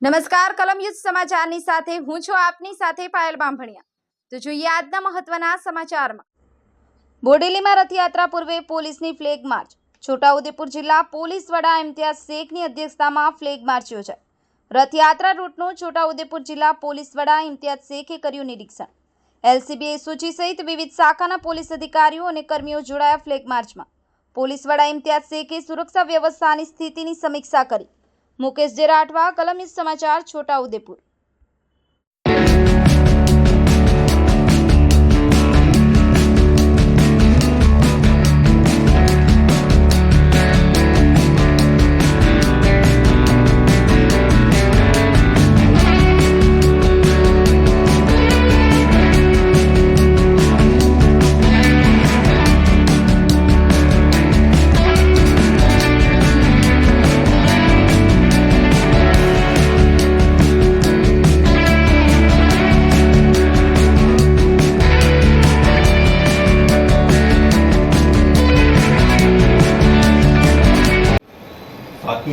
નમસ્કાર, કલમ યુદ્ધ સમાચારની સાથે હું છું આપની સાથે પાયલ બામભણિયા। તો જોઈએ આજના મહત્વના સમાચારમાં। બોડેલીમાં રથયાત્રા પૂર્વે પોલીસની ફ્લેગ માર્ચ। છોટાઉદેપુર જિલ્લા પોલીસ વડા ઇમ્તિયાઝ શેખની અધ્યક્ષતામાં ફ્લેગ માર્ચ યોજાઈ। રથયાત્રા રૂટનું છોટાઉદેપુર જિલ્લા પોલીસ વડા ઇમ્તિયાઝ શેખે કર્યું નિરીક્ષણ। એલસીબી એસઓજી સહિત વિવિધ શાખાના પોલીસ અધિકારીઓ અને કર્મીઓ જોડાયા ફ્લેગ માર્ચમાં। પોલીસ વડા ઇમ્તિયાઝ શેખે સુરક્ષા વ્યવસ્થાની સ્થિતિની સમીક્ષા કરી। मुकेश जेराठवा, कलम न्यूज़ समाचार, छोटाउदेपुर।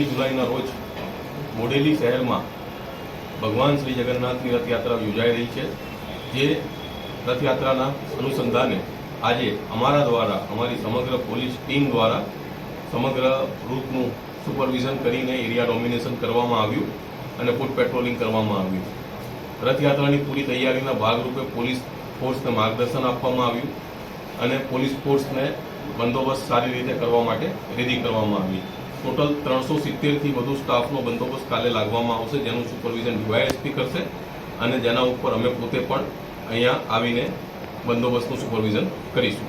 जुलाई रोज बोडेली शहर में भगवान श्री जगन्नाथ की रथयात्रा योजाई रही है। जे रथयात्रा अनुसंधाने आज अमारा द्वारा अमारी समग्र पुलिस टीम द्वारा समग्र रूटनु सुपरविजन करीने एरिया डोमिनेशन करवामां आव्युं अने फूट पेट्रोलिंग करवामां आव्युं। रथयात्रानी पूरी तैयारीना भागरूपे पुलिस फोर्सने मार्गदर्शन आपवामां आव्युं अने पुलिस फोर्सने बंदोबस्त सारी रीते करवा माटे रेडी करवामां आवी। टोटल 370 थी વધુ સ્ટાફનો બંદોબસ્ત કાલે લાગવામાં આવશે, જેનું સુપરવિઝન ડીવાયએસપી કરશે અને જેના ઉપર અમે પોતે પણ અહીંયા આવીને બંદોબસ્તનું સુપરવિઝન કરીશું।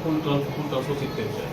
કુલ 370 છે।